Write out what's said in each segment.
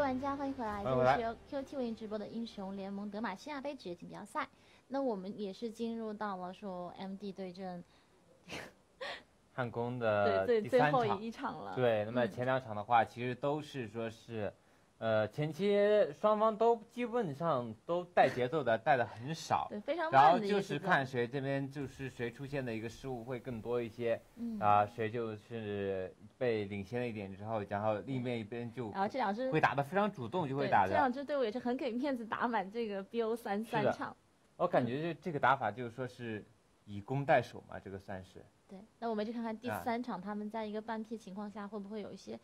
玩家，欢迎回来！这个是由 QT 为您直播的英雄联盟德玛西亚杯职业锦标赛。那我们也是进入到了说 MD 对阵汉宫的最后一场了。对，那么前2场的话，其实都是说是，前期双方都基本上都带节奏的，带的很少，对，非常慢的。然后就是看谁这边就是谁出现的一个失误会更多一些，谁就是被领先了一点之后，然后另一边就然后这2支会打得非常主动，就会打的。这2支队伍也是很给面子，打满这个 BO3场。我感觉这个打法就是说是以攻代守嘛，这个算是。对，那我们就看看第3场他们在一个半 T 情况下会不会有一些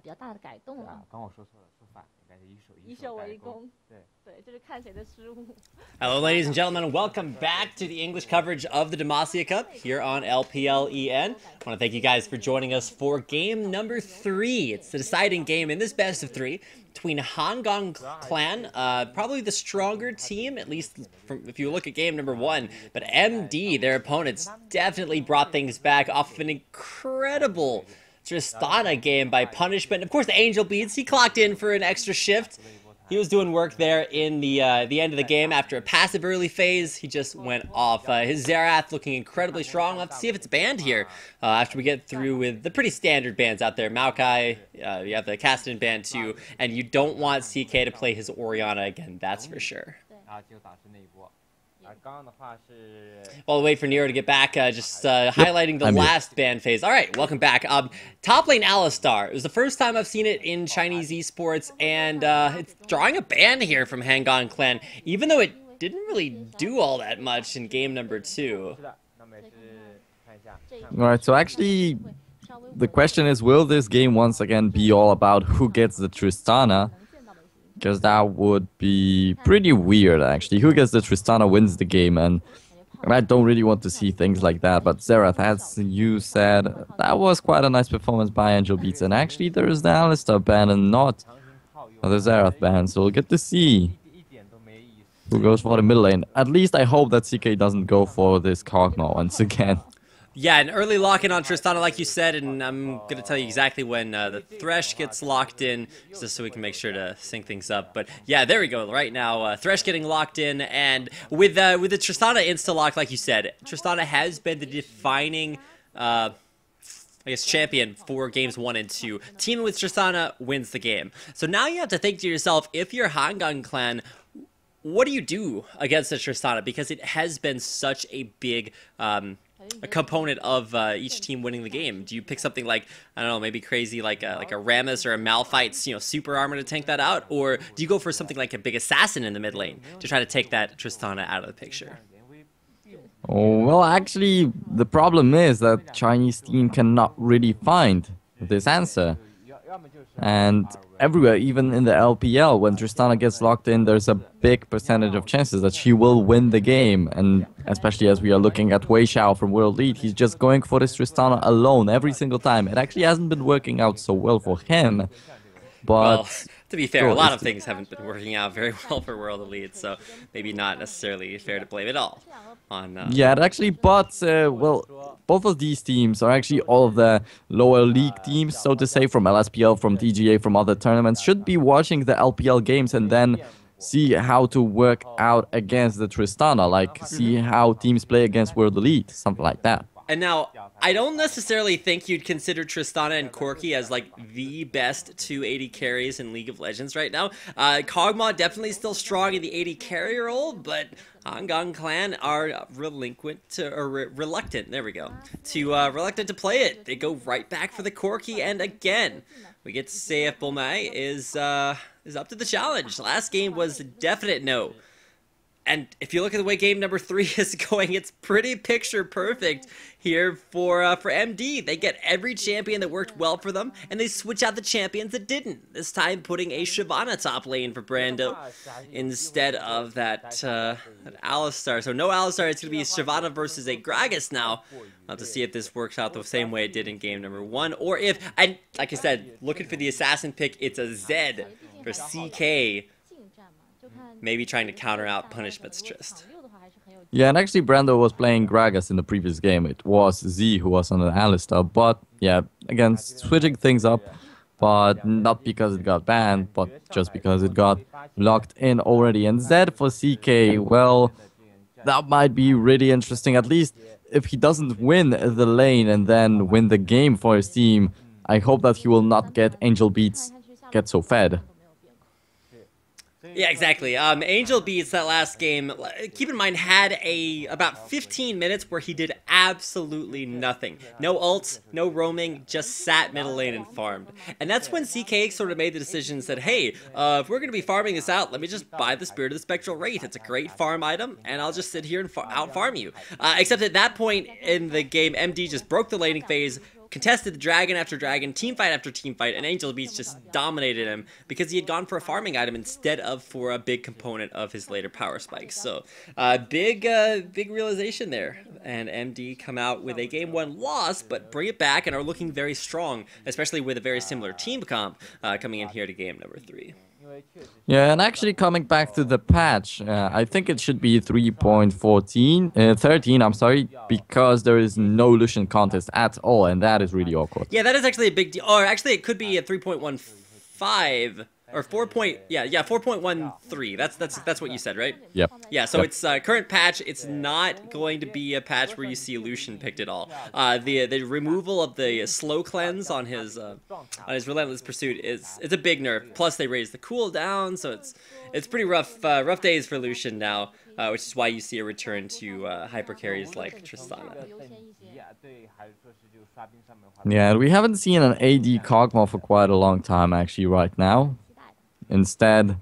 比较大的改动啊。刚我说错了，说反，应该是以守为攻。对，就是看谁的失误。Hello, ladies and gentlemen. Welcome back to the English coverage of the Demacia Cup here on LPLEN. I want to thank you guys for joining us for game number 3. It's the deciding game in this best of 3 between Hangang Clan, probably the stronger team, at least if you look at game number 1. But MD, their opponents, definitely brought things back off of an incredible Tristana game by punishment. Of course, the Angel Beats, he clocked in for an extra shift. He was doing work there in the end of the game. After a passive early phase, he just went off. His Zerath looking incredibly strong. We'll have to see if it's banned here after we get through with the pretty standard bans out there. Maokai, you have the Castan ban too, and you don't want CK to play his Orianna again, that's for sure. While we wait for Nero to get back, just highlighting the last ban phase. All right, welcome back. Top lane Alistar. It was the first time I've seen it in Chinese esports, and it's drawing a ban here from Hangang Clan, even though it didn't really do all that much in game number 2. Alright, so actually, the question is, will this game once again be all about who gets the Tristana? Because that would be pretty weird, actually. Who gets the Tristana wins the game, and I don't really want to see things like that. But Zerath, as you said, that was quite a nice performance by Angel Beats. And actually, there is the Alistar ban and not the Zerath ban, so we'll get to see who goes for the middle lane. At least I hope that CK doesn't go for this Kog'Maw once again. Yeah, an early lock-in on Tristana, like you said, and I'm going to tell you exactly when the Thresh gets locked in, just so we can make sure to sync things up. But yeah, there we go. Right now, Thresh getting locked in, and with the Tristana insta-lock, like you said, Tristana has been the defining, I guess, champion for games 1 and 2. Teaming with Tristana wins the game. So now you have to think to yourself, if you're Hangang Clan, what do you do against the Tristana? Because it has been such a big a component of each team winning the game. Do you pick something like, I don't know, maybe crazy like a Rammus or a Malphite's, super armor to tank that out? Or do you go for something like a big assassin in the mid lane to try to take that Tristana out of the picture? Oh, well, actually, the problem is that Chinese team cannot really find this answer. And everywhere, even in the LPL, when Tristana gets locked in, there's a big percentage of chances that she will win the game. And especially as we are looking at Wei Xiao from World Lead, he's just going for this Tristana alone every single time. It actually hasn't been working out so well for him. But well, to be fair, a lot of things haven't been working out very well for World Elite, so maybe not necessarily fair to blame it all on... Yeah, actually, but, well, both of these teams are actually all of the lower league teams, so to say, from LSPL, from TGA, from other tournaments, should be watching the LPL games and then see how to work out against the Tristana, like see how teams play against World Elite, something like that. And now, I don't necessarily think you'd consider Tristana and Corki as, like, the best 2 AD carries in League of Legends right now. Kog'Maw definitely still strong in the AD carry role, but Hangang Clan are reluctant to play it. They go right back for the Corki, and again, we get to say if Bomai is up to the challenge. Last game was a definite no. And if you look at the way game number 3 is going, it's pretty picture perfect here for MD. They get every champion that worked well for them, and they switch out the champions that didn't. This time putting a Shyvana top lane for Brando instead of that Alistar. So no Alistar, it's going to be Shyvana versus a Gragas now. We'll have to see if this works out the same way it did in game number 1, or if, and like I said, looking for the assassin pick, it's a Zed for CK. Maybe trying to counter out Punishment's Trist. Yeah, and actually Brando was playing Gragas in the previous game. It was Z who was on the Alistar, but yeah, again, switching things up. but not because it got banned, but just because it got locked in already. And Z for CK, well, that might be really interesting. At least if he doesn't win the lane and then win the game for his team, I hope that he will not get Angel Beats get so fed. Yeah, exactly. Angel Beats, that last game, keep in mind, had about 15 minutes where he did absolutely nothing. No ults, no roaming, just sat middle lane and farmed. And that's when CK sort of made the decision and said, hey, if we're going to be farming this out, let me just buy the Spirit of the Spectral Wraith. It's a great farm item, and I'll just sit here and out-farm you. Except at that point in the game, MD just broke the laning phase, contested dragon after dragon, teamfight after teamfight, and Angel Beats just dominated him because he had gone for a farming item instead of for a big component of his later power spikes. So, big realization there. And MD come out with a game 1 loss, but bring it back and are looking very strong, especially with a very similar team comp coming in here to game number 3. Yeah, and actually coming back to the patch, I think it should be 13, I'm sorry, because there is no Lucian contest at all, and that is really awkward. Yeah, that is actually a big deal. Or actually, it could be a 3.15 or 4.13. That's what you said, right? Yep. Yeah, so Yep. it's current patch. It's not going to be a patch where you see Lucian picked at all. The removal of the slow cleanse on his relentless pursuit it's a big nerf. Plus they raised the cooldown, so it's pretty rough days for Lucian now, which is why you see a return to hyper carries like Tristana. Yeah, we haven't seen an AD Kog'Maw for quite a long time actually right now. Instead,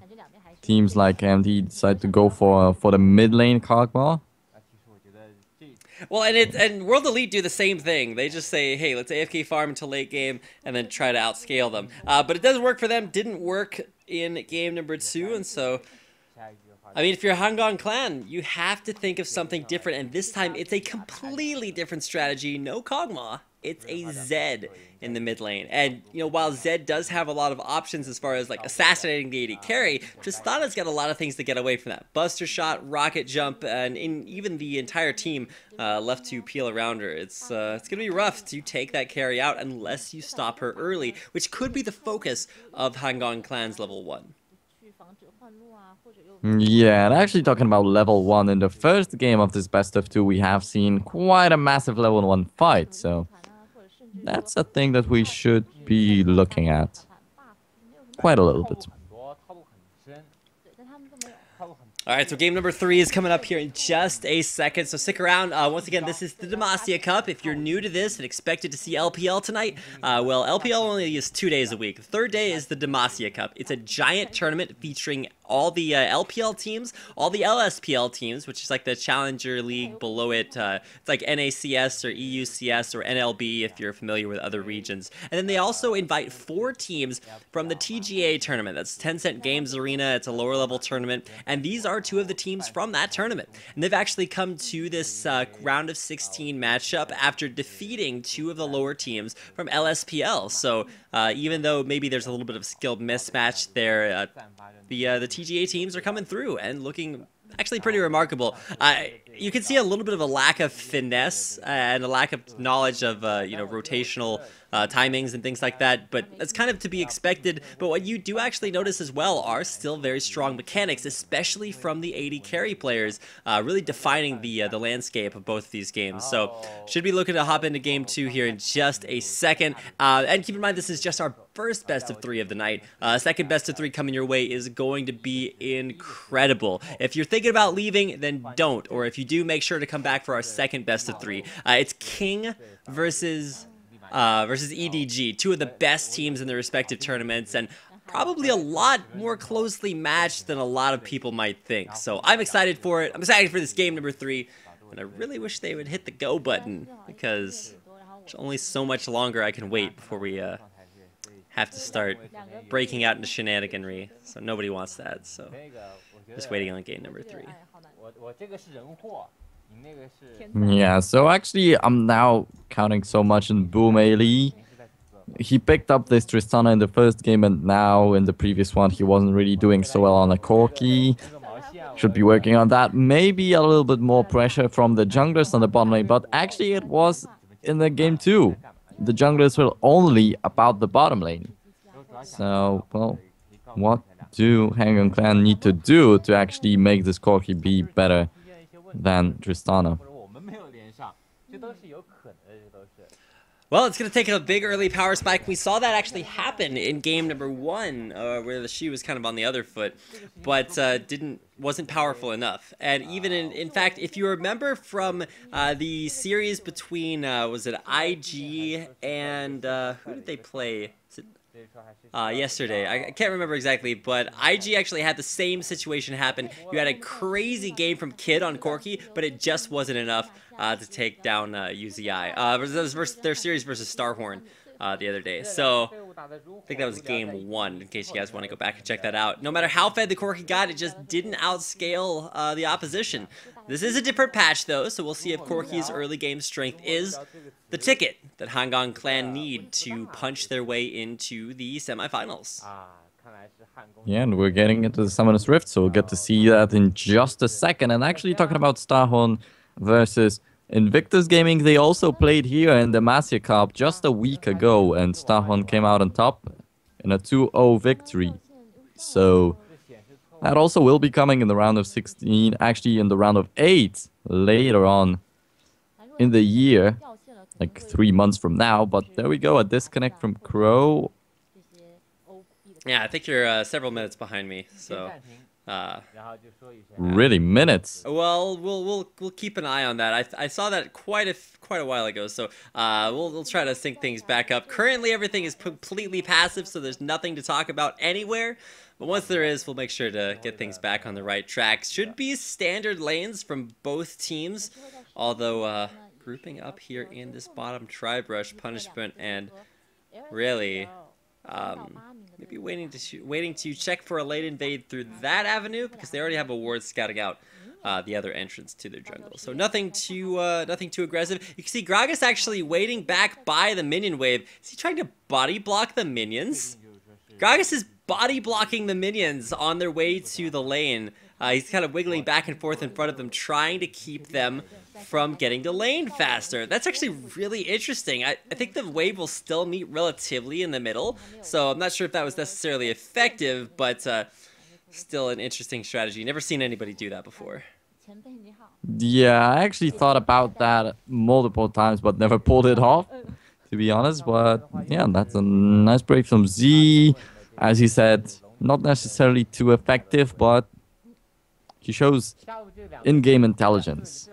teams like MD decide to go for the mid lane Kog'Maw. Well, and World Elite do the same thing. They just say, hey, let's AFK farm until late game and then try to outscale them. But it doesn't work for them. Didn't work in game number 2, and so I mean, if you're Hangong Clan, you have to think of something different, and this time it's a completely different strategy. No Kog'Maw, it's a Zed in the mid lane. And, you know, while Zed does have a lot of options as far as, like, assassinating the AD carry, Tristana's got a lot of things to get away from that. Buster Shot, Rocket Jump, and even the entire team left to peel around her. It's going to be rough to take that carry out unless you stop her early, which could be the focus of Hangong Clan's level 1. Yeah, and actually talking about level 1, in the first game of this best of 2, we have seen quite a massive level 1 fight, so that's a thing that we should be looking at quite a little bit. All right, so game number 3 is coming up here in just a second, so stick around. Once again, this is the Demacia Cup. If you're new to this and expected to see LPL tonight, well, LPL only is 2 days a week. The third day is the Demacia Cup. It's a giant tournament featuring all the LPL teams, all the LSPL teams, which is like the Challenger League below it. It's like NACS or EUCS or NLB if you're familiar with other regions. And then they also invite 4 teams from the TGA tournament. That's Tencent Games Arena. It's a lower level tournament. And these are 2 of the teams from that tournament. And they've actually come to this round of 16 matchup after defeating 2 of the lower teams from LSPL. So even though maybe there's a little bit of skill mismatch there, the TGA teams are coming through and looking actually pretty remarkable. You can see a little bit of a lack of finesse and a lack of knowledge of you know, rotational timings and things like that, but that's kind of to be expected. But what you do actually notice as well are still very strong mechanics, especially from the AD carry players, really defining the landscape of both of these games. So should be looking to hop into game 2 here in just a second. And keep in mind, this is just our first best of 3 of the night. Second best of 3 coming your way is going to be incredible. If you're thinking about leaving, then don't. Or if you do, make sure to come back for our second best of 3. It's King versus EDG, 2 of the best teams in their respective tournaments, and probably a lot more closely matched than a lot of people might think. So I'm excited for it. I'm excited for this game number 3, and I really wish they would hit the go button, because there's only so much longer I can wait before we have to start breaking out into shenaniganry. So nobody wants that. So just waiting on game number 3. Yeah, so actually I'm now counting so much in Boom Ali. He picked up this Tristana in the first game, and now in the previous one he wasn't really doing so well on a Corki. Should be working on that. Maybe a little bit more pressure from the junglers on the bottom lane, but actually it was in the game 2. The junglers were only about the bottom lane. So, well, what do Hang Clan need to do to actually make this Corki be better than Tristana? Well, it's going to take a big early power spike. We saw that actually happen in game number 1, where the Shi was kind of on the other foot, but wasn't powerful enough. And even in fact, if you remember from the series between was it IG and who did they play? Yesterday. I can't remember exactly, but IG actually had the same situation happen. You had a crazy game from Kid on Corki, but it just wasn't enough to take down UZI. It was their series versus Starhorn the other day. So I think that was game 1, in case you guys want to go back and check that out. No matter how fed the Corki got, it just didn't outscale the opposition. This is a different patch, though, so we'll see if Corki's early game strength is the ticket that Hang Clan need to punch their way into the semifinals. Yeah, and we're getting into the Summoner's Rift, so we'll get to see that in just a second. And actually talking about Starhorn versus Invictus Gaming, they also played here in the Demacia Cup just a week ago, and Starhorn came out on top in a 2-0 victory. So that also will be coming in the round of 16, actually in the round of 8 later on in the year, like 3 months from now. But there we go, a disconnect from Crow. Yeah, I think you're several minutes behind me, so really, minutes? Well, we'll keep an eye on that. I saw that quite a while ago, so we'll try to sync things back up. Currently, everything is completely passive, so there's nothing to talk about anywhere. But once there is, we'll make sure to get things back on the right track. Should be standard lanes from both teams, although grouping up here in this bottom Tri-Brush, Punishment, and really maybe waiting to check for a late invade through that avenue, because they already have a ward scouting out the other entrance to their jungle. So nothing too aggressive. You can see Gragas actually waiting back by the minion wave. Is he trying to body block the minions? Gragas is body blocking the minions on their way to the lane. He's kind of wiggling back and forth in front of them, trying to keep them from getting to lane faster. That's actually really interesting. I think the wave will still meet relatively in the middle, so I'm not sure if that was necessarily effective, but still an interesting strategy. Never seen anybody do that before. Yeah, I actually thought about that multiple times, but never pulled it off, to be honest. But yeah, that's a nice break from Z. As he said, not necessarily too effective, but he shows in-game intelligence.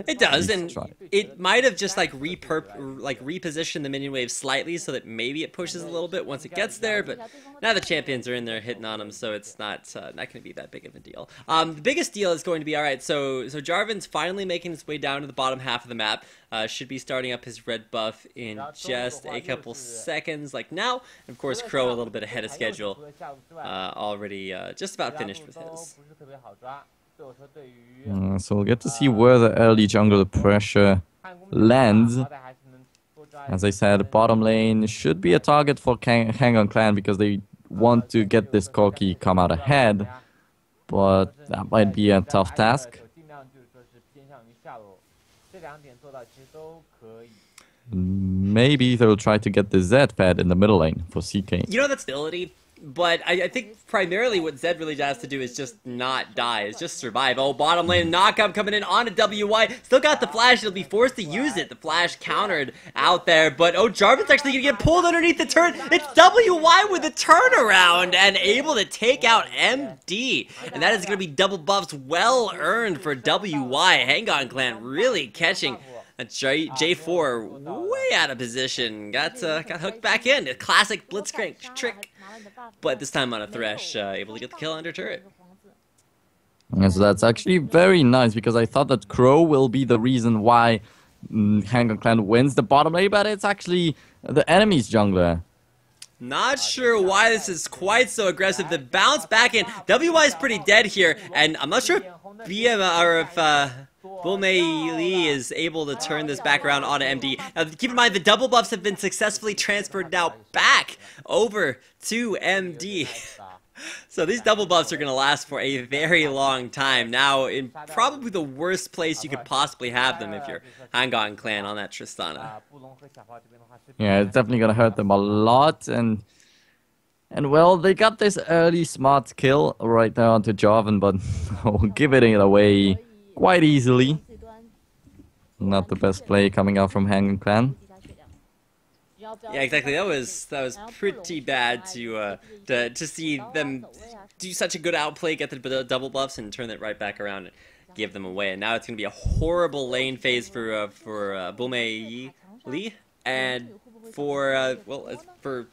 It does, and it might have just like repositioned the minion wave slightly so that maybe it pushes a little bit once it gets there. But now the champions are in there hitting on them, so it's not going to be that big of a deal. The biggest deal is going to be, all right, so Jarvan's finally making his way down to the bottom half of the map. Should be starting up his red buff in just a couple seconds, like now. And of course, Crow a little bit ahead of schedule, already just about finished with his. So we'll get to see where the early jungle pressure lands. As I said, bottom lane should be a target for Hang Clan because they want to get this Corki come out ahead, but that might be a tough task. Maybe they'll try to get the Zed fed in the middle lane for CK. You know, that's ability. But I think primarily what Zed really has to do is just not die, is just survive. Oh, bottom lane knockup coming in on a WY. Still got the flash, he'll be forced to use it. The flash countered out there, but oh, Jarvan's actually gonna get pulled underneath the turn. It's WY with a turnaround and able to take out MD. And that is gonna be double buffs well earned for WY. Hang Clan really catching J4 way out of position. Got hooked back in. A classic blitzcrank trick. But this time on a Thresh, able to get the kill under turret. Yeah, so that's actually very nice, because I thought that Crow will be the reason why Hang Clan wins the bottom lane, but it's actually the enemy's jungler. Not sure why this is quite so aggressive. The bounce back in. WY is pretty dead here, and I'm not sure if BM or if Bulmei Lee is able to turn this back around onto MD. Now, keep in mind, the double buffs have been successfully transferred now back over to MD. So these double buffs are going to last for a very long time. Now, in probably the worst place you could possibly have them if you're Hang Clan on that Tristana. Yeah, it's definitely going to hurt them a lot, and And well, they got this early smart kill right there onto Jarvan, but giving it away quite easily. Not the best play coming out from Hang Clan. Yeah, exactly. That was pretty bad to see them do such a good outplay, get the double buffs, and turn it right back around and give them away. And now it's going to be a horrible lane phase for Bulmei Lee, and for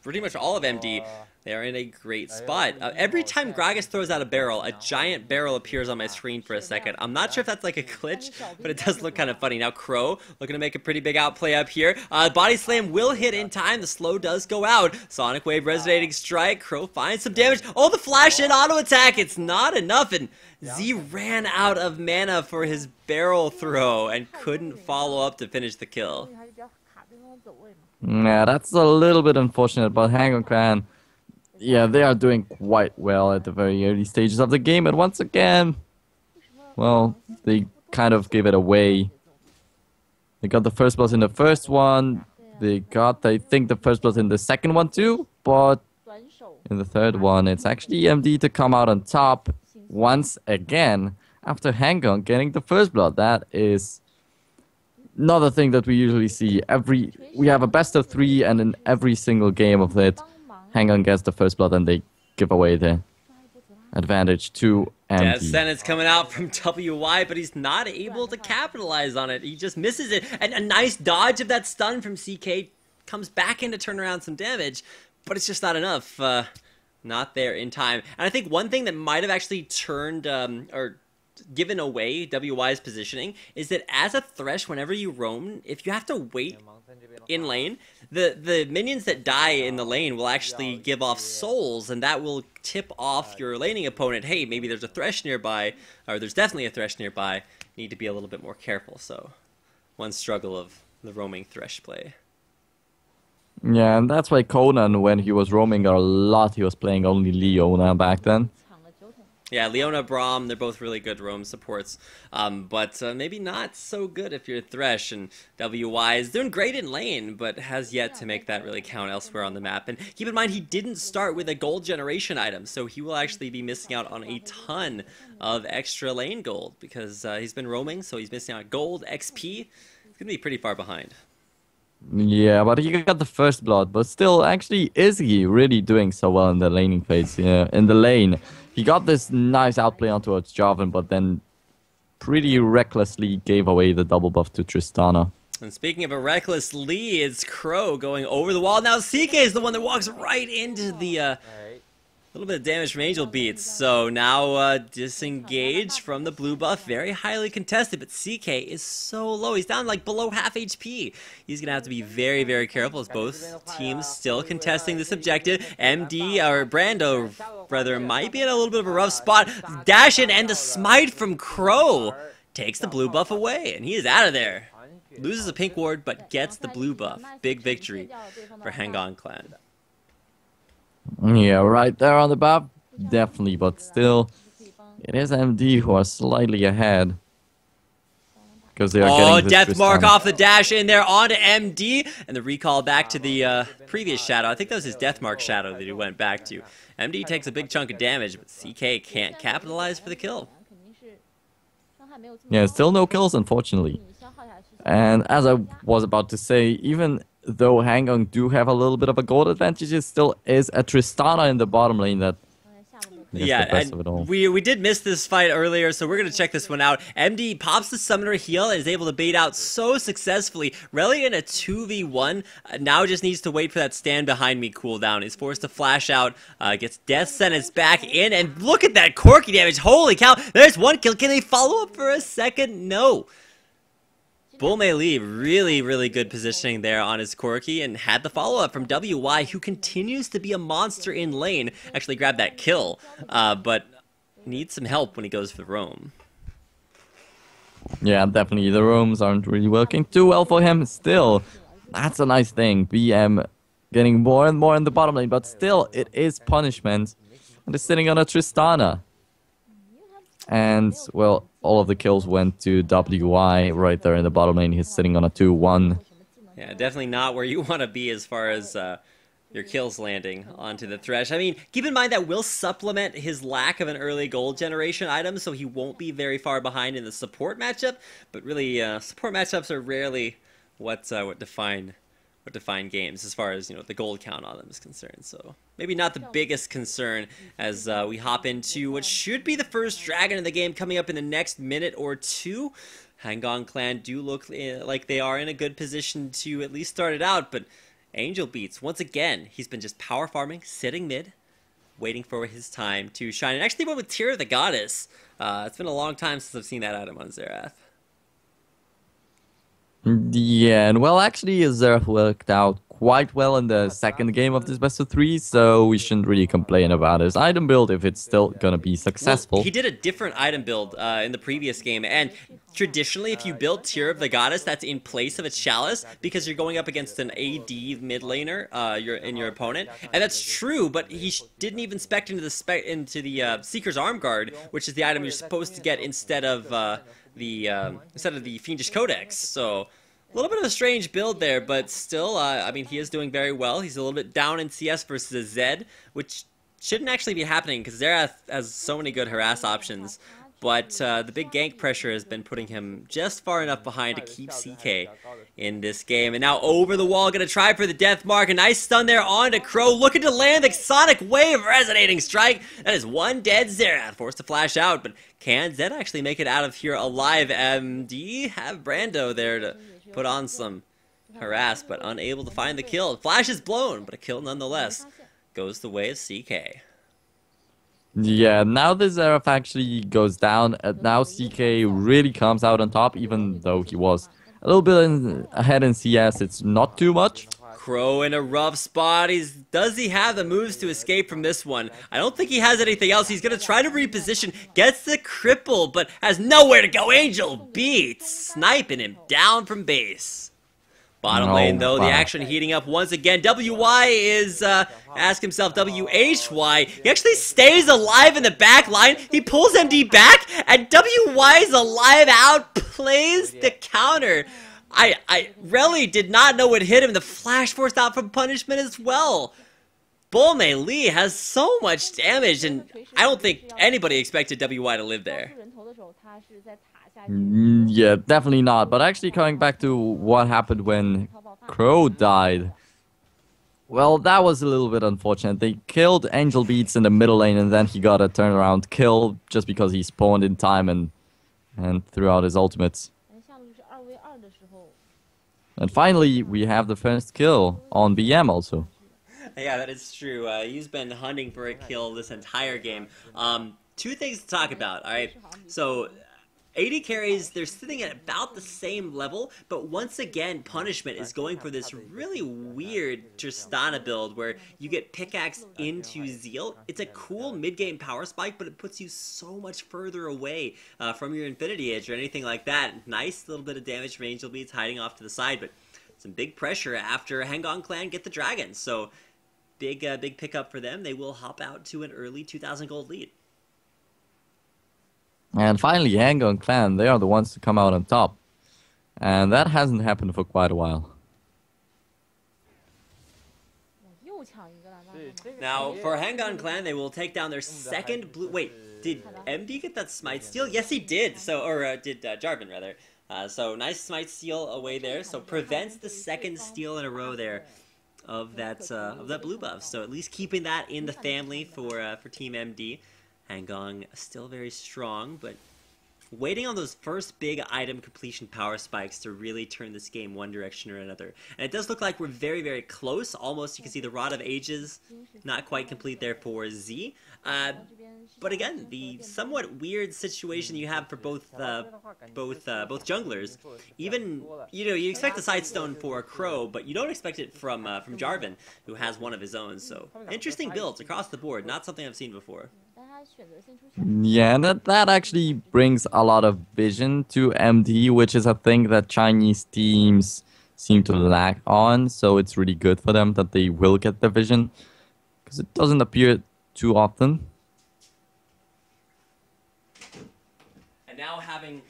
pretty much all of MD. They are in a great spot. Every time Gragas throws out a barrel, a giant barrel appears on my screen for a second. I'm not sure if that's like a glitch, but it does look kind of funny. Now Crow looking to make a pretty big outplay up here. Body slam will hit in time. The slow does go out. Sonic Wave resonating strike. Crow finds some damage. Oh, the flash in auto attack. It's not enough, and Z ran out of mana for his barrel throw and couldn't follow up to finish the kill. Yeah, that's a little bit unfortunate, but Hang Clan, yeah, they are doing quite well at the very early stages of the game, and once again, well, they kind of gave it away. They got the first blood in the first one, they got, I think, the first blood in the second one too, but in the third one, it's actually MD to come out on top once again after Hang getting the first blood. That is not a thing that we usually see. We have a best of 3, and in every single game of it, Hang gets the first blood and they give away the advantage to MD. Death Sentence coming out from WY, but he's not able to capitalize on it. He just misses it. And a nice dodge of that stun from CK comes back in to turn around some damage, but it's just not enough. Not there in time. And I think one thing that might have actually turned or given away WY's positioning is that as a Thresh, whenever you roam, if you have to wait in lane, the minions that die in the lane will actually give off souls, and that will tip off your laning opponent, hey, maybe there's a Thresh nearby, or there's definitely a Thresh nearby, need to be a little bit more careful. So one struggle of the roaming Thresh play. Yeah, and that's why Conan, when he was roaming a lot, he was playing only Leona back then. Yeah, Leona, Braum, they're both really good roam supports, but maybe not so good if you're Thresh, and WY is doing great in lane, but has yet to make that really count elsewhere on the map. And keep in mind, he didn't start with a gold generation item, so he will actually be missing out on a ton of extra lane gold, because he's been roaming, so he's missing out on gold, XP. He's going to be pretty far behind. Yeah, but he got the first blood, but still, actually, is he really doing so well in the laning phase? Yeah, in the lane. He got this nice outplay onto Jarvan, but then pretty recklessly gave away the double buff to Tristana. And speaking of a reckless Lee, it's Crow going over the wall. Now CK is the one that walks right into the little bit of damage from Angel Beats. So now disengage from the blue buff. Very highly contested, but CK is so low. He's down like below half HP. He's going to have to be very, very careful as both teams still contesting this objective. MD, or Brando, rather, might be in a little bit of a rough spot. Dash in, and the smite from Crow takes the blue buff away, and he is out of there. Loses a pink ward, but gets the blue buff. Big victory for Hang Clan. Yeah, right there on the map, definitely, but still, it is MD who are slightly ahead. Because they are getting this Death Mark off the dash in there onto MD, and the recall back to the previous shadow. I think that was his Death Mark shadow that he went back to. MD takes a big chunk of damage, but CK can't capitalize for the kill. Yeah, still no kills, unfortunately. And as I was about to say, even though Hang do have a little bit of a gold advantage, it still is a Tristana in the bottom lane that yeah, and we did miss this fight earlier, so we're going to check this one out. MD pops the Summoner heal and is able to bait out so successfully. Rally in a 2v1, now just needs to wait for that stand behind me cooldown. He's forced to flash out, gets Death Sentence back in, and look at that Corki damage. Holy cow, there's one kill. Can they follow up for a second? No. Bulmei Lee, really, really good positioning there on his Corki, and had the follow-up from WY, who continues to be a monster in lane. Actually grabbed that kill, but needs some help when he goes for roam. Yeah, definitely. The roams aren't really working too well for him. Still, that's a nice thing. BM getting more and more in the bottom lane, but still, it is punishment. And it's sitting on a Tristana. And, well, all of the kills went to WY right there in the bottom lane. He's sitting on a 2-1. Yeah, definitely not where you want to be as far as your kills landing onto the Thresh. I mean, keep in mind that will supplement his lack of an early gold generation item, so he won't be very far behind in the support matchup. But really, support matchups are rarely what define games as far as the gold count on them is concerned. So maybe not the biggest concern as we hop into what should be the first dragon of the game coming up in the next minute or two. Hangong Clan do look like they are in a good position to at least start it out, but Angel Beats, once again, he's been just power farming, sitting mid, waiting for his time to shine. And actually went with Tear of the Goddess. It's been a long time since I've seen that item on Xerath. Yeah, and well, actually, Xerath worked out quite well in the second game of this best of three, so we shouldn't really complain about his item build if it's still gonna be successful. Well, he did a different item build in the previous game, and traditionally, if you build Tear of the Goddess, that's in place of its Chalice, because you're going up against an AD mid laner, your opponent, and that's true. But he didn't even spec into the Seeker's Arm Guard, which is the item you're supposed to get instead of the Fiendish Codex. So a little bit of a strange build there, but still, I mean, he is doing very well. He's a little bit down in CS versus a Zed, which shouldn't actually be happening because Xerath has so many good harass options. But the big gank pressure has been putting him just far enough behind to keep CK in this game. And now over the wall, going to try for the death mark. A nice stun there onto Crow, looking to land the Sonic Wave Resonating Strike. That is one dead Xerath, forced to flash out. But can Zed actually make it out of here alive? MD have Brando there to put on some harass, but unable to find the kill. Flash is blown, but a kill nonetheless goes the way of CK. Yeah, now the Xerath actually goes down, and now CK really comes out on top, even though he was a little bit ahead in CS. It's not too much. Crow in a rough spot. Does he have the moves to escape from this one? I don't think he has anything else. He's going to try to reposition, gets the cripple, but has nowhere to go. Angel Beats, sniping him down from base. Bottom lane, though, the action heating up once again. WY is, ask himself, WHY. He actually stays alive in the back line. He pulls MD back, and WY's alive outplays the counter. I really did not know what hit him. The flash forced out from punishment as well. Bullmei Lee has so much damage, and I don't think anybody expected WY to live there. Yeah, definitely not. But actually coming back to what happened when Crow died. Well, that was a little bit unfortunate. They killed Angel Beats in the middle lane, and then he got a turnaround kill just because he spawned in time and threw out his ultimates. And finally, we have the first kill on BM also. Yeah, that is true. He's been hunting for a kill this entire game. Two things to talk about, alright? So, AD carries, they're sitting at about the same level, but once again, Punishment is going for this really weird Tristana build where you get pickaxe into Zeal. It's a cool mid-game power spike, but it puts you so much further away from your Infinity Edge or anything like that. Nice little bit of damage from Angel Beats hiding off to the side, but some big pressure after Hangong Clan get the Dragons. So, big pickup for them. They will hop out to an early 2,000 gold lead. And finally, Hangong Clan, they are the ones to come out on top. And that hasn't happened for quite a while. Now, for Hangong Clan, they will take down their second blue... Wait, did MD get that smite steal? Yes, he did. So, or did Jarvan, rather. So, nice smite steal away there. So, prevents the second steal in a row there of that blue buff. So, at least keeping that in the family for Team MD. Hangong still very strong, but waiting on those first big item completion power spikes to really turn this game one direction or another. And it does look like we're very, very close. Almost, you can see the Rod of Ages not quite complete there for Z. But again, the somewhat weird situation you have for both junglers. Even, you expect the Sidestone for Crow, but you don't expect it from Jarvan, who has one of his own. So, interesting builds across the board. Not something I've seen before. Yeah, and that actually brings a lot of vision to MD, which is a thing that Chinese teams seem to lack on. So it's really good for them that they will get the vision, because it doesn't appear too often. And now having,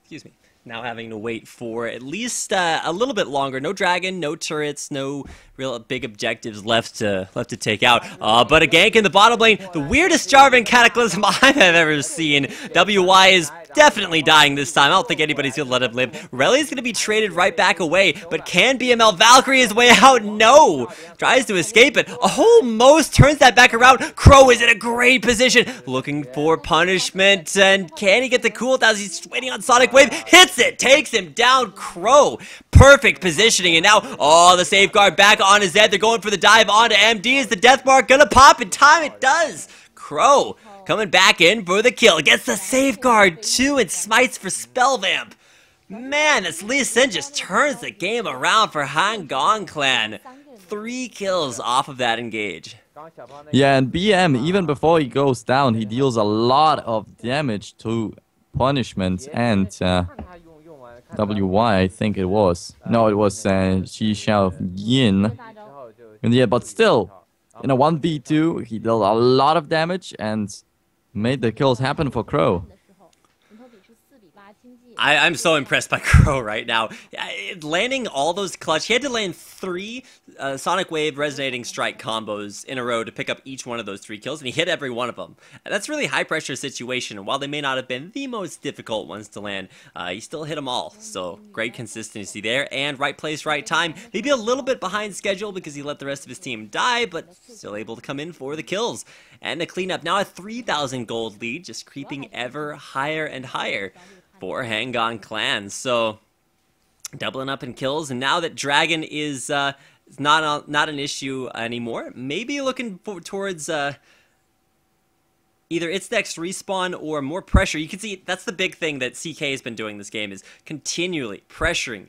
excuse me, Now having to wait for at least a little bit longer. No dragon, no turrets, no real big objectives left to take out. But a gank in the bottom lane, the weirdest Jarvan Cataclysm I have ever seen. WY is definitely dying this time. I don't think anybody's gonna let him live. Reli's gonna be traded right back away, but can BML Valkyrie his way out? No! Tries to escape it. Almost turns that back around. Crow is in a great position, looking for punishment, and can he get the cooldown as he's waiting on Sonic Wave? Hits it, takes him down. Crow, perfect positioning, and now, the safeguard back on his head. They're going for the dive onto MD. Is the death mark gonna pop in time? It does. Crow coming back in for the kill. Gets the safeguard too and smites for Spellvamp. Man, this Lee Sin just turns the game around for Hangong Clan. 3 kills off of that engage. Yeah, and BM, even before he goes down, he deals a lot of damage to Punishment and WY, I think it was. No, it was Xi Xiao Yin. And yeah, but still, in a 1v2, he dealt a lot of damage and made the kills happen for Crow. I'm so impressed by Crow right now. Landing all those clutch. He had to land 3 Sonic Wave Resonating Strike combos in a row to pick up each one of those 3 kills, and he hit every one of them. And that's really high pressure situation, and while they may not have been the most difficult ones to land, he still hit them all. So great consistency there, and right place, right time. Maybe a little bit behind schedule because he let the rest of his team die, but still able to come in for the kills. And the cleanup, now a 3,000 gold lead, just creeping ever higher and higher for Hangong Clan. So doubling up in kills, and now that Dragon is not an issue anymore, maybe looking towards either its next respawn or more pressure. You can see that's the big thing that CK has been doing this game, is continually pressuring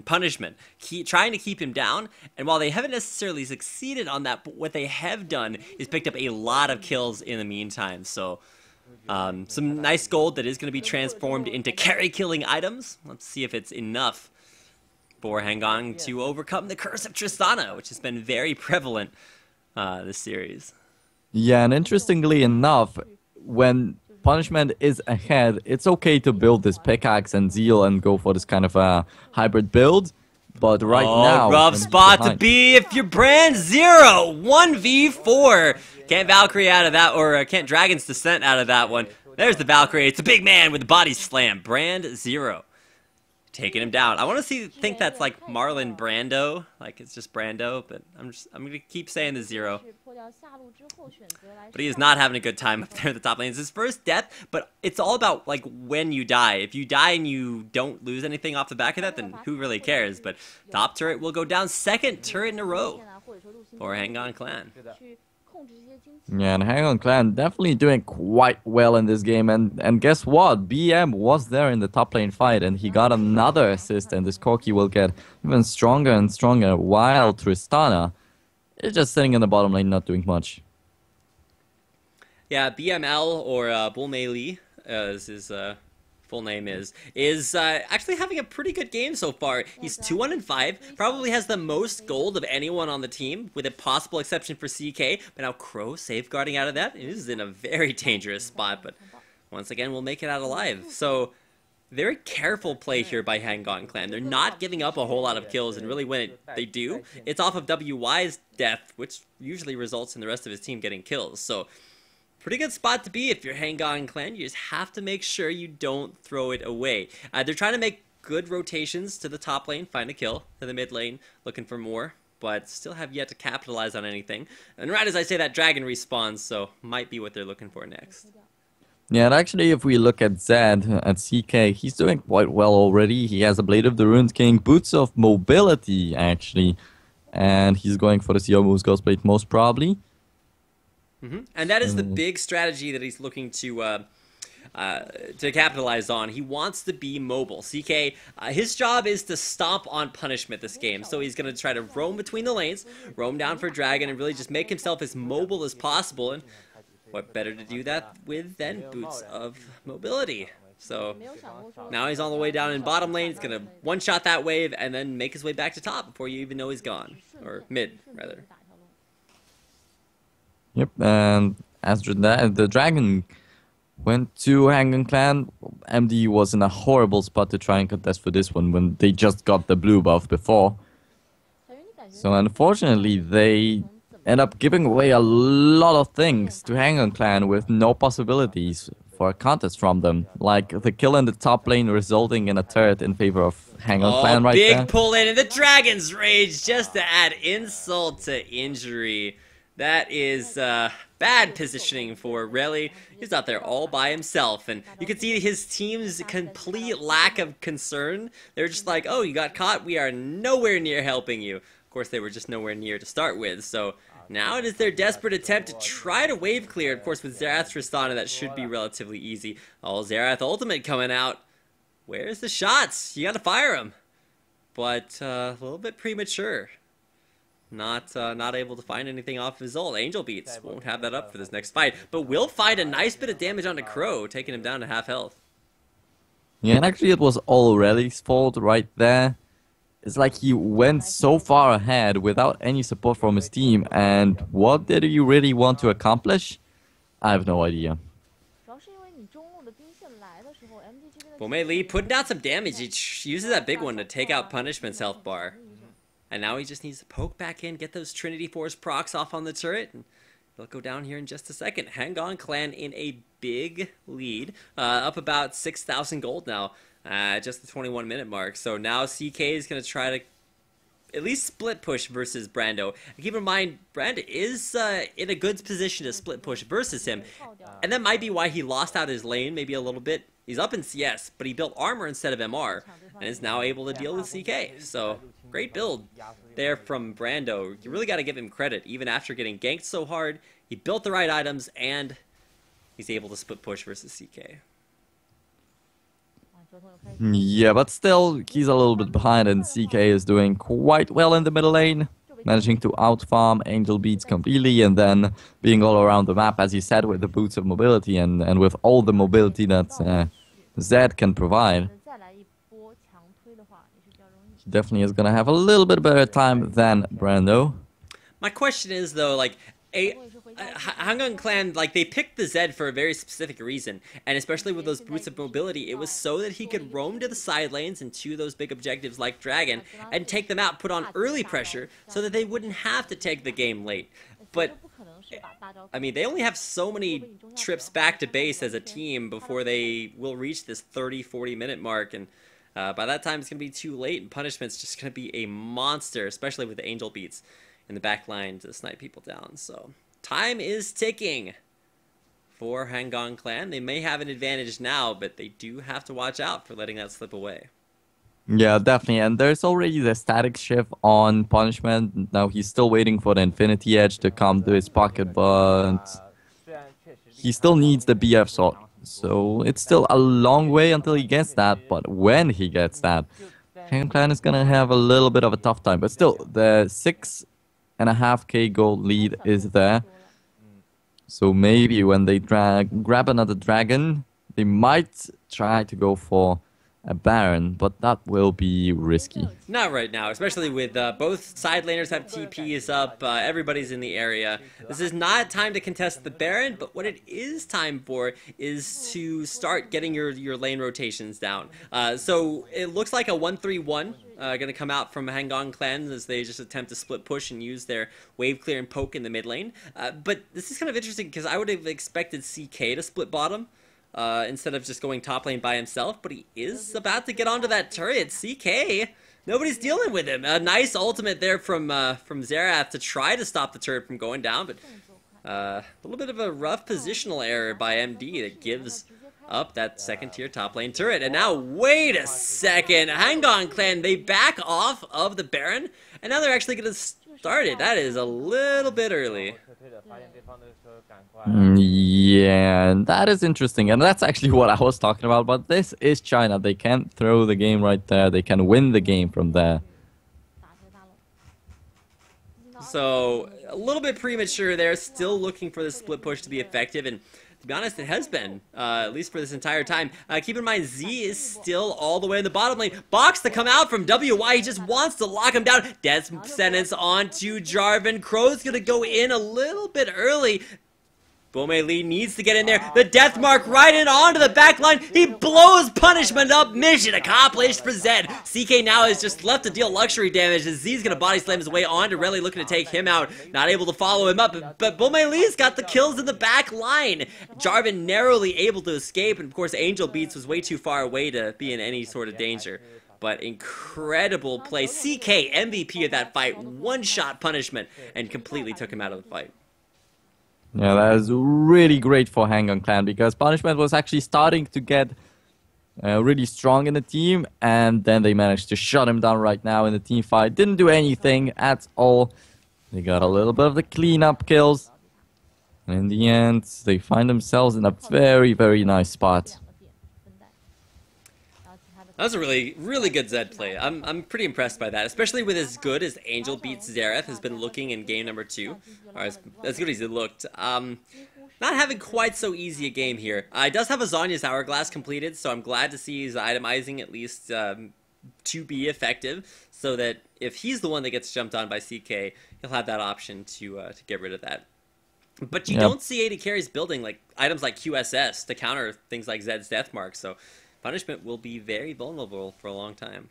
Punishment, trying to keep him down. And while they haven't necessarily succeeded on that, but what they have done is picked up a lot of kills in the meantime. So some nice gold that is going to be transformed into carry killing items. Let's see if it's enough for Hangong to overcome the curse of Tristana, which has been very prevalent this series. Yeah, and interestingly enough, when Punishment is ahead, it's okay to build this pickaxe and zeal and go for this kind of a hybrid build. But right now, rough spot to be if you're Brand 0. 1v4. Can't Valkyrie out of that, or can't Dragon's Descent out of that one. There's the Valkyrie. It's a big man with the body slam. Brand 0. Taking him down. I want to think that's like Marlon Brando, like it's just Brando, but I'm gonna keep saying the 0. But he is not having a good time up there at the top lane. It's his first death, but it's all about like when you die. If you die and you don't lose anything off the back of that, then who really cares? But top turret will go down, 2nd turret in a row for Hangong Clan. Yeah, and Hangong Clan definitely doing quite well in this game, and guess what? BM was there in the top lane fight, and he got another assist, and this Corki will get even stronger and stronger, while Tristana is just sitting in the bottom lane not doing much. Yeah, BML, or Bull Mei Li, as his full name is actually having a pretty good game so far. He's 2-5, probably has the most gold of anyone on the team, with a possible exception for CK, but now Crow safeguarding out of that is in a very dangerous spot, but once again we'll make it out alive. So very careful play here by Hangong Clan. They're not giving up a whole lot of kills, and really when they do, it's off of WY's death, which usually results in the rest of his team getting kills. So pretty good spot to be if you're Hangong Clan. You just have to make sure you don't throw it away. They're trying to make good rotations to the top lane, find a kill, to the mid lane, looking for more, but still have yet to capitalize on anything. And right as I say that, Dragon respawns, so might be what they're looking for next. Yeah, and actually if we look at Zed, at CK, he's doing quite well already. He has a Blade of the Ruined King, Boots of Mobility actually, and he's going for the CO Moose Ghostblade most probably. And that is the big strategy that he's looking to capitalize on. He wants to be mobile. CK, his job is to stomp on Punishment this game. So he's going to try to roam between the lanes, roam down for Dragon, and really just make himself as mobile as possible. And what better to do that with than Boots of Mobility? So now he's on the way down in bottom lane. He's going to one-shot that wave and then make his way back to top before you even know he's gone. Or mid, rather. Yep, and as the Dragon went to Hang Clan. MD was in a horrible spot to try and contest for this one when they just got the blue buff before. So unfortunately, they end up giving away a lot of things to Hang Clan with no possibilities for a contest from them. Like the kill in the top lane resulting in a turret in favor of Hang Clan right big there. pull in, and the Dragon's Rage just to add insult to injury. That is bad positioning for Reli. He's out there all by himself, and you can see his team's complete lack of concern. They're just like, oh, you got caught? We are nowhere near helping you. Of course, they were just nowhere near to start with, so now it is their desperate attempt to try to wave clear. Of course, with Xerath Tristana, that should be relatively easy. Oh, Xerath Ultimate coming out. Where's the shots? You gotta fire him. But a little bit premature. Not able to find anything off his ult. Angel Beats won't have that up for this next fight, but will find a nice bit of damage onto Crow, taking him down to half health. Yeah, and actually it was all Reli's fault right there. It's like he went so far ahead without any support from his team, and what did he really want to accomplish? I have no idea. Bomei Lee putting down some damage. He uses that big one to take out Punishment's health bar. And now he just needs to poke back in, get those Trinity Force procs off on the turret, and he'll go down here in just a second. Hang On Clan in a big lead, up about 6,000 gold now, just the 21-minute mark. So now CK is going to try to at least split push versus Brando. And keep in mind, Brando is in a good position to split push versus him, and that might be why he lost out his lane maybe a little bit. He's up in CS, but he built armor instead of MR, and is now able to deal with CK. So, great build there from Brando. You really got to give him credit. Even after getting ganked so hard, he built the right items, and he's able to split push versus CK. Yeah, but still, he's a little bit behind, and CK is doing quite well in the middle lane. Managing to outfarm Angel Beats completely, and then being all around the map, as you said, with the boots of mobility, and with all the mobility that Zed can provide. He definitely is going to have a little bit better time than Brando. My question is, though, like, Hang On Clan, like, they picked the Zed for a very specific reason, and especially with those boots of mobility, it was so that he could roam to the side lanes and to those big objectives like Dragon, and take them out, put on early pressure, so that they wouldn't have to take the game late. But, I mean, they only have so many trips back to base as a team before they will reach this 30-40 minute mark, and by that time it's going to be too late, and Punishment's just going to be a monster, especially with the Angel Beats in the back line to snipe people down. So time is ticking for Hang On Clan. They may have an advantage now, but they do have to watch out for letting that slip away. Yeah, definitely. And there's already the static shift on Punishment. Now he's still waiting for the Infinity Edge to come to his pocket, but he still needs the BF sword. So it's still a long way until he gets that, but when he gets that, Hang On Clan is going to have a little bit of a tough time. But still, the 6.5k gold lead is there. So maybe when they grab another dragon, they might try to go for a Baron, but that will be risky. Not right now, especially with both side laners have TPs up, everybody's in the area. This is not time to contest the Baron, but what it is time for is to start getting your lane rotations down. So it looks like a 1-3-1 going to come out from Hang On Clan as they just attempt to split push and use their wave clear and poke in the mid lane. But this is kind of interesting because I would have expected CK to split bottom. Instead of just going top lane by himself, but he is about to get onto that turret. CK, nobody's dealing with him. A nice ultimate there from Xerath to try to stop the turret from going down, but a little bit of a rough positional error by MD that gives up that second tier top lane turret. And now, wait a second, Hang On Clan, they back off of the Baron, and now they're actually going to start it. That is a little bit early. Yeah, and that is interesting, and that's actually what I was talking about. But this is China. They can throw the game right there. They can win the game from there. So, a little bit premature there. Still looking for the split push to be effective, and to be honest, it has been, at least for this entire time. Keep in mind, Z is still all the way in the bottom lane. Box to come out from WY. He just wants to lock him down. Death sentence onto Jarvan. Crow's going to go in a little bit early. Bomei Lee needs to get in there. The death mark right in onto the back line. He blows punishment up. Mission accomplished for Zed. CK now is just left to deal luxury damage as Z's going to body slam his way on to Relly, looking to take him out. Not able to follow him up, but Bomei Lee's got the kills in the back line. Jarvan narrowly able to escape, and of course Angel Beats was way too far away to be in any sort of danger. But incredible play. CK, MVP of that fight, one-shot punishment, and completely took him out of the fight. Yeah, that is really great for Hang On Clan because Punishment was actually starting to get really strong in the team, and then they managed to shut him down right now in the team fight. Didn't do anything at all. They got a little bit of the cleanup kills. And in the end, they find themselves in a very, very nice spot. That was a really, really good Zed play. I'm pretty impressed by that, especially with as good as Angel Beats Xerath has been looking in game number 2, or as good as he looked. Not having quite so easy a game here. He does have a Zhonya's Hourglass completed, so I'm glad to see he's itemizing at least to be effective, so that if he's the one that gets jumped on by CK, he'll have that option to get rid of that. But you don't see AD carries building like items like QSS to counter things like Zed's Death Mark, so Punishment will be very vulnerable for a long time.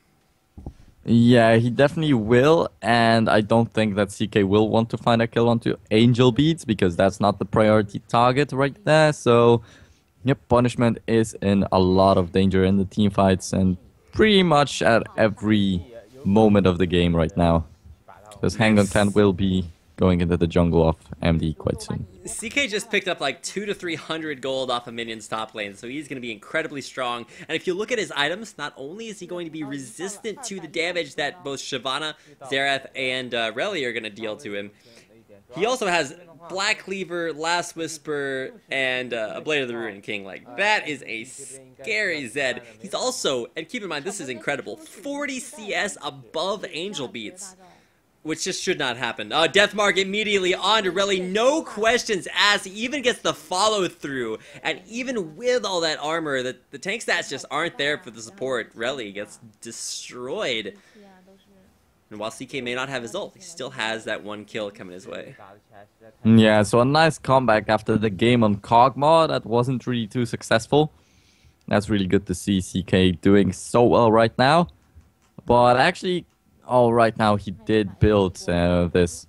Yeah, he definitely will, and I don't think that CK will want to find a kill onto Angel Beats because that's not the priority target right there. So, yep, Punishment is in a lot of danger in the team fights and pretty much at every moment of the game right now. Because Hang On Clan will be going into the jungle of MD quite soon. CK just picked up like 200 to 300 gold off of Minion's top lane, so he's going to be incredibly strong. And if you look at his items, not only is he going to be resistant to the damage that both Shyvana, Xerath, and Relly are going to deal to him, he also has Black Cleaver, Last Whisper, and a Blade of the Ruined King. Like, that is a scary Zed. He's also, and keep in mind, this is incredible, 40 CS above Angel Beats, which just should not happen. Death Mark immediately on to Relly, no questions asked. He even gets the follow through, and even with all that armor, the tank stats just aren't there for the support. Relly gets destroyed. And while CK may not have his ult, he still has that one kill coming his way. Yeah, so a nice comeback after the game on Kog'Maw that wasn't really too successful. That's really good to see CK doing so well right now. But actually, right now he did build this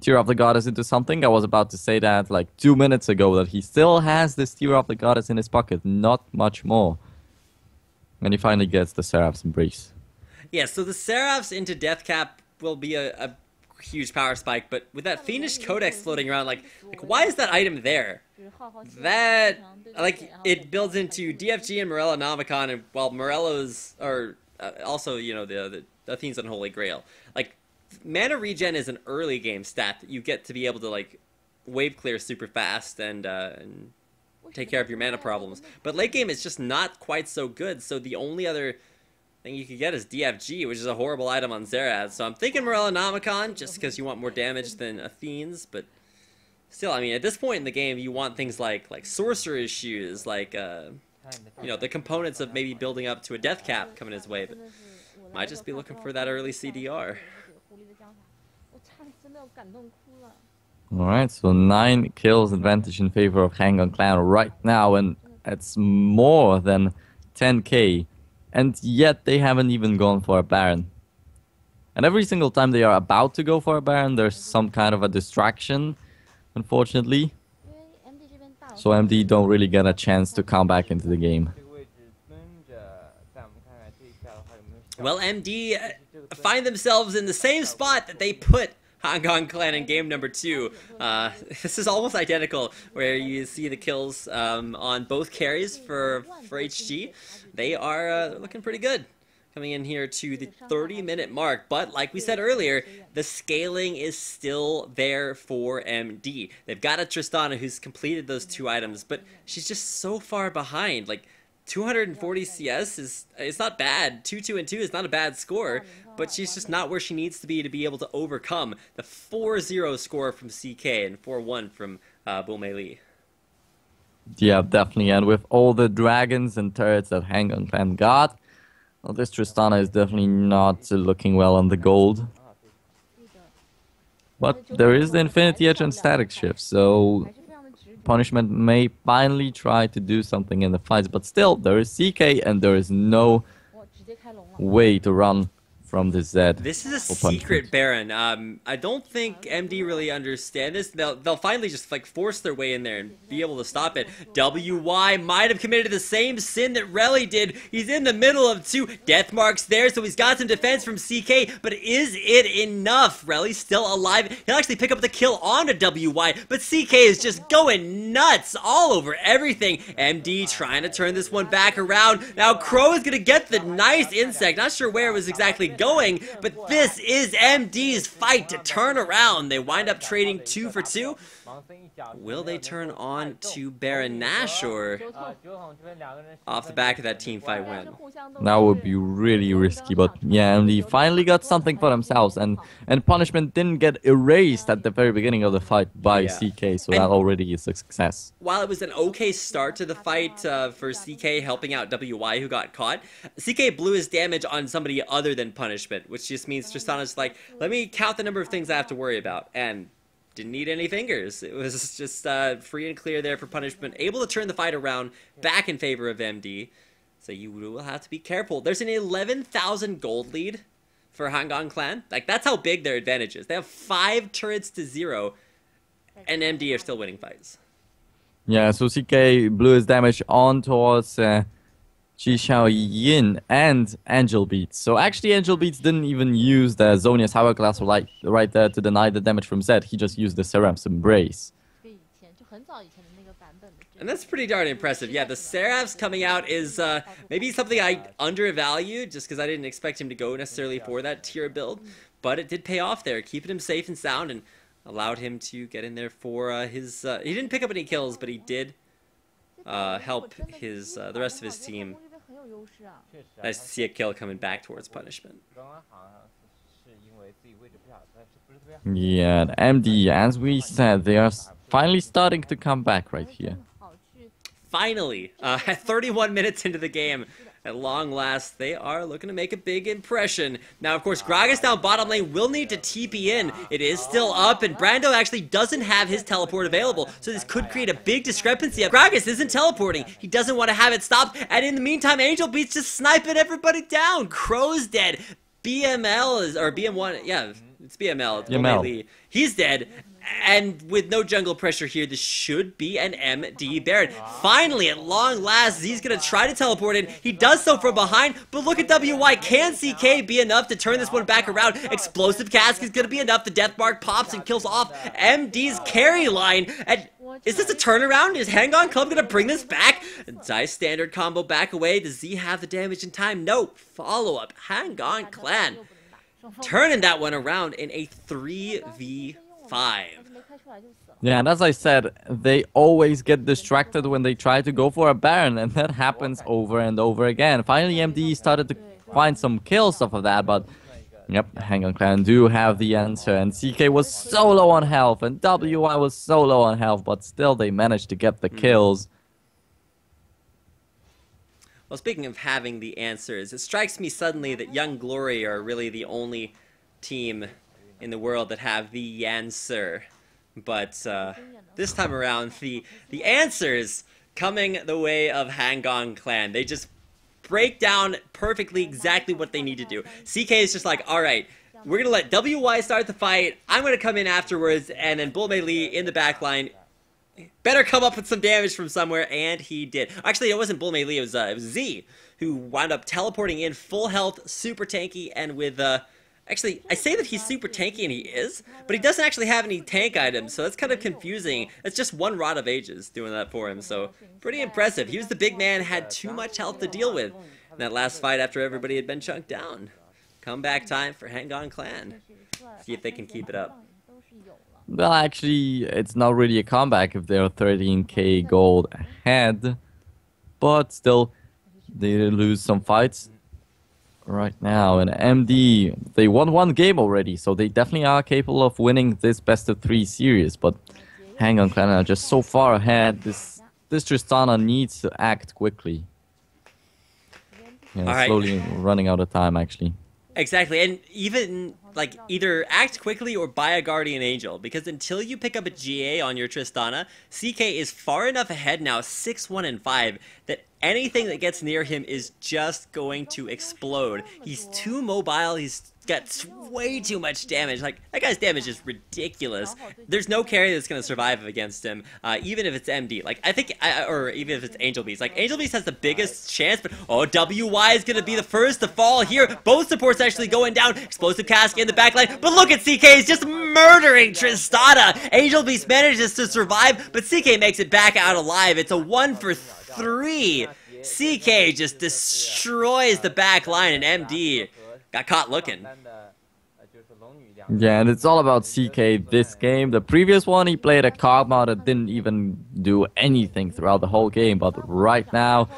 Tear of the Goddess into something. I was about to say that like 2 minutes ago, that he still has this Tear of the Goddess in his pocket, not much more. And he finally gets the Seraph's Embrace. Yeah, so the Seraphs into Death Cap will be a huge power spike, but with that Fiendish Codex floating around, like why is that item there? That, like, it builds into DFG and Morello Nomicon, and while Morello's are also, you know, the Athene's Unholy Grail. Like, mana regen is an early game stat that you get to be able to, like, wave clear super fast and take care of your mana problems. But late game is just not quite so good, so the only other thing you could get is DFG, which is a horrible item on Xerath. So I'm thinking Morello Nomicon, just because you want more damage than Athene's, but still, I mean, at this point in the game, you want things like Sorcerer's Shoes, like, you know, the components of maybe building up to a Death Cap coming his way, but might just be looking for that early CDR. Alright, so 9 kills advantage in favor of Hang On Clan right now, and it's more than 10k. And yet they haven't even gone for a Baron. And every single time they are about to go for a Baron, there's some kind of a distraction, unfortunately. So MD don't really get a chance to come back into the game. Well, MD find themselves in the same spot that they put Hang On Clan in game number 2. This is almost identical, where you see the kills on both carries for HG. They are looking pretty good, coming in here to the 30-minute mark. But like we said earlier, the scaling is still there for MD. They've got a Tristana who's completed those 2 items, but she's just so far behind. Like, 240 CS it's not bad. 2-2 and 2 is not a bad score, but she's just not where she needs to be able to overcome the 4-0 score from CK and 4-1 from Bomei Lee. Yeah, definitely. And with all the dragons and turrets that Hang On Clan got, well, this Tristana is definitely not looking well on the gold. But there is the Infinity Edge and Static Shift, so Punishment may finally try to do something in the fights, but still, there is CK and there is no way to run from this Z. This is a for secret Punishment. Baron. I don't think MD really understand this. They'll finally just like force their way in there and be able to stop it. WY might have committed the same sin that Relly did. He's in the middle of two death marks there, so he's got some defense from CK, but is it enough? Relly's still alive. He'll actually pick up the kill onto WY, but CK is just going nuts all over everything. MD trying to turn this one back around. Now Crow is gonna get the nice insect. Not sure where it was exactly going, but this is MD's fight to turn around. They wind up trading 2 for 2. Will they turn on to Baron Nash, or off the back of that team fight win? That would be really risky, but yeah, MD finally got something for themselves, and Punishment didn't get erased at the very beginning of the fight by CK, so that already is a success. While it was an okay start to the fight for CK helping out WY who got caught, CK blew his damage on somebody other than Punishment, which just means Tristana's like, let me count the number of things I have to worry about, and didn't need any fingers. It was just free and clear there for Punishment, able to turn the fight around back in favor of MD. So you will have to be careful. There's an 11,000 gold lead for Hangang Clan. Like, that's how big their advantage is. They have 5 turrets to 0, and MD are still winning fights. Yeah, so CK blew his damage on towards Chi Xiao Yin and Angel Beats. So actually Angel Beats didn't even use the Zonia's Hourglass right there to deny the damage from Zed. He just used the Seraph's Embrace. And that's pretty darn impressive. Yeah, the Seraphs coming out is maybe something I undervalued, just because I didn't expect him to go necessarily for that tier build. But it did pay off there, keeping him safe and sound, and allowed him to get in there for his... he didn't pick up any kills, but he did help his the rest of his team. Nice to see a kill coming back towards Punishment. Yeah, and MD, as we said, they are finally starting to come back right here. Finally, at 31 minutes into the game, at long last, they are looking to make a big impression. Now, of course, Gragas down bottom lane will need to TP in. It is still up, and Brando actually doesn't have his teleport available, so this could create a big discrepancy. Gragas isn't teleporting. He doesn't want to have it stopped, and in the meantime, Angel Beats just sniping everybody down. Crow's dead. BML is, or BM1, yeah, it's BML. BML. He's dead. And with no jungle pressure here, this should be an MD Baron. Finally, at long last, he's going to try to teleport in. He does so from behind, but look at WY. Can CK be enough to turn this one back around? Explosive Cask is going to be enough. The Death Mark pops and kills off MD's carry line. And is this a turnaround? Is Hangang Club going to bring this back? Nice standard combo back away. Does Z have the damage in time? No. Follow-up. Hangang Clan turning that one around in a 3v5. Yeah, and as I said, they always get distracted when they try to go for a Baron, and that happens over and over again. Finally, MD started to find some kills off of that, but yep, Hangang Clan do have the answer, and CK was so low on health, and WY was so low on health, but still they managed to get the kills. Well, speaking of having the answers, it strikes me suddenly that Young Glory are really the only team in the world that have the answer. But this time around, the answers coming the way of Hangang Clan. They just break down perfectly exactly what they need to do. CK is just like, alright, we're going to let WY start the fight, I'm going to come in afterwards, and then Bull Mei Lee in the back line better come up with some damage from somewhere, and he did. Actually, it wasn't Bull Mei Lee, it was Z, who wound up teleporting in full health, super tanky, and with... Actually, I say that he's super tanky, and he is, but he doesn't actually have any tank items, so that's kind of confusing. It's just one Rod of Ages doing that for him, so pretty impressive. He was the big man, had too much health to deal with in that last fight after everybody had been chunked down. Comeback time for Hangang Clan. See if they can keep it up. Well, actually, it's not really a comeback if they're 13k gold ahead, but still, they lose some fights. Right now, and MD, they won one game already, so they definitely are capable of winning this best of 3 series, but Hangang Clan are just so far ahead. This Tristana needs to act quickly. Yeah, All right. slowly running out of time, actually. Exactly, and even, like, either act quickly or buy a Guardian Angel, because until you pick up a GA on your Tristana, CK is far enough ahead now, 6-1 and 5, that anything that gets near him is just going to explode. He's too mobile, he's got way too much damage. Like, that guy's damage is ridiculous. There's no carry that's going to survive against him, even if it's MD. Like, I think, or even if it's Angel Beast. Like, Angel Beast has the biggest chance, but, oh, WY is going to be the first to fall here. Both supports actually going down. Explosive Cask in the backline, but look at CK, he's just murdering Tristana. Angel Beast manages to survive, but CK makes it back out alive. It's a 1 for 3. CK just destroys the back line, and MD got caught looking. Yeah, and it's all about CK this game. The previous one, he played a card mod that didn't even do anything throughout the whole game. But right now,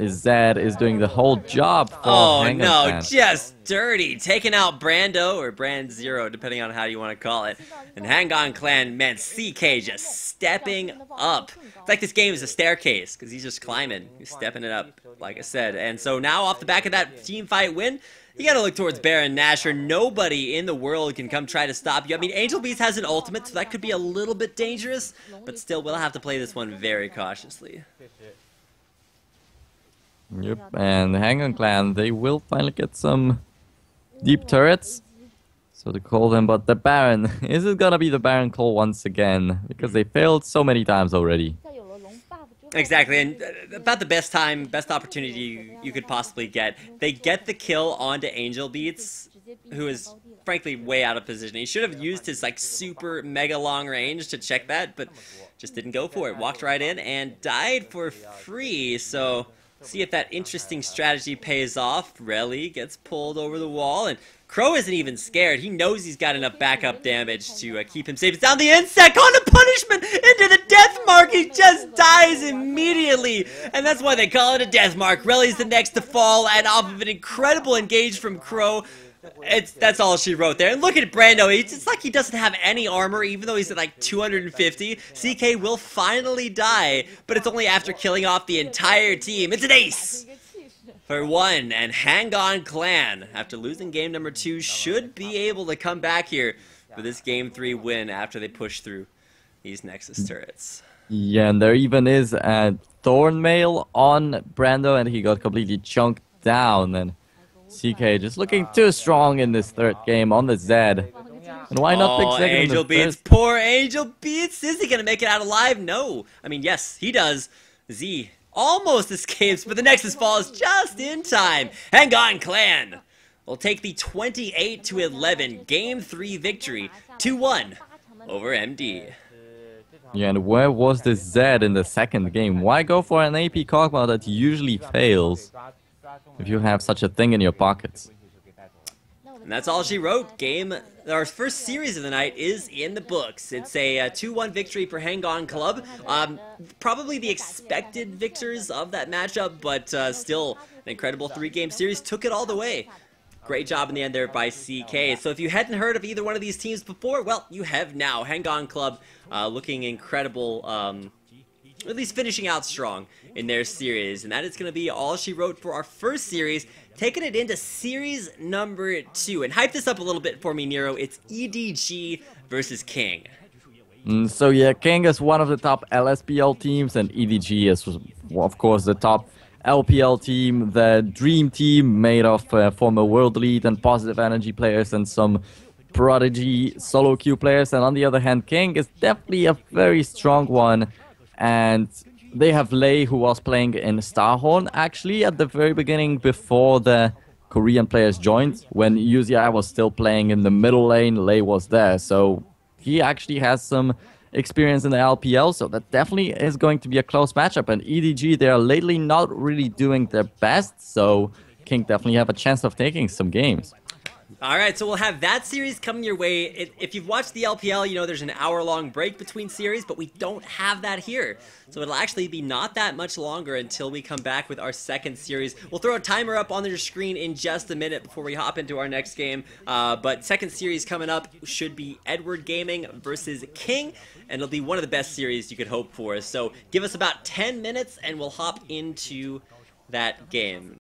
Zed is doing the whole job for Oh no, Clan. just dirty. Taking out Brando, or Brand Zero, depending on how you want to call it. And Hang-On Clan, man, CK just stepping up. It's like this game is a staircase, because he's just climbing. He's stepping it up, like I said. And so now, off the back of that team fight win, you gotta look towards Baron Nashor. Nobody in the world can come try to stop you. I mean, Angel Beast has an ultimate, so that could be a little bit dangerous, but still, we'll have to play this one very cautiously. Yep, and the Hang-On Clan, they will finally get some deep turrets, so to call them, but the Baron, is it gonna be the Baron call once again? Because they failed so many times already. Exactly, and about the best opportunity you could possibly get. They get the kill onto Angel Beats, who is frankly way out of position. He should have used his like super mega long range to check that, but just didn't go for it. Walked right in and died for free, so see if that interesting strategy pays off. Relly gets pulled over the wall, and Crow isn't even scared. He knows he's got enough backup damage to keep him safe. It's down the insect on the punishment into the death mark. He just dies immediately, and that's why they call it a death mark. Relly's the next to fall, and off of an incredible engage from Crow. That's all she wrote there. And look at Brando. It's like he doesn't have any armor, even though he's at like 250. CK will finally die, but it's only after killing off the entire team. It's an ace for 1, and Hang-On Clan, after losing game number 2, should be able to come back here for this game 3 win after they push through these Nexus turrets. Yeah, and there even is a Thornmail on Brando, and he got completely chunked down, and CK just looking too strong in this third game on the Zed. And why not pick second Angel in the Beats, first? poor Angel Beats. Is he gonna make it out alive? No. I mean, yes, he does. Z almost escapes, but the Nexus falls just in time. Hang-On Clan will take the 28-11 Game 3 victory, 2-1 over MD. Yeah, and where was this Zed in the second game? Why go for an AP Kog'Maw that usually fails if you have such a thing in your pockets? And that's all she wrote. Our first series of the night is in the books. It's a 2-1 victory for Hang-On Club. Probably the expected victors of that matchup, but still an incredible 3-game series. Took it all the way. Great job in the end there by CK. So if you hadn't heard of either one of these teams before, well, you have now. Hang-On Club looking incredible, at least finishing out strong in their series. And that is going to be all she wrote for our first series, taking it into series number 2. And hype this up a little bit for me, Nero. It's EDG versus King. So yeah, King is one of the top LSPL teams, and EDG is, of course, the top LPL team, the dream team made of former World Elite and Positive Energy players and some Prodigy solo queue players. And on the other hand, King is definitely a very strong one, and they have Lei, who was playing in Starhorn actually at the very beginning before the Korean players joined. When UZI was still playing in the middle lane, Lei was there, so he actually has some experience in the LPL, so that definitely is going to be a close matchup. And EDG, they are lately not really doing their best, so King definitely have a chance of taking some games. Alright, so we'll have that series coming your way. If you've watched the LPL, you know there's an hour-long break between series, but we don't have that here. So it'll actually be not that much longer until we come back with our second series. We'll throw a timer up on your screen in just a minute before we hop into our next game. But second series coming up should be Edward Gaming versus King, and it'll be one of the best series you could hope for. So give us about 10 minutes and we'll hop into that game.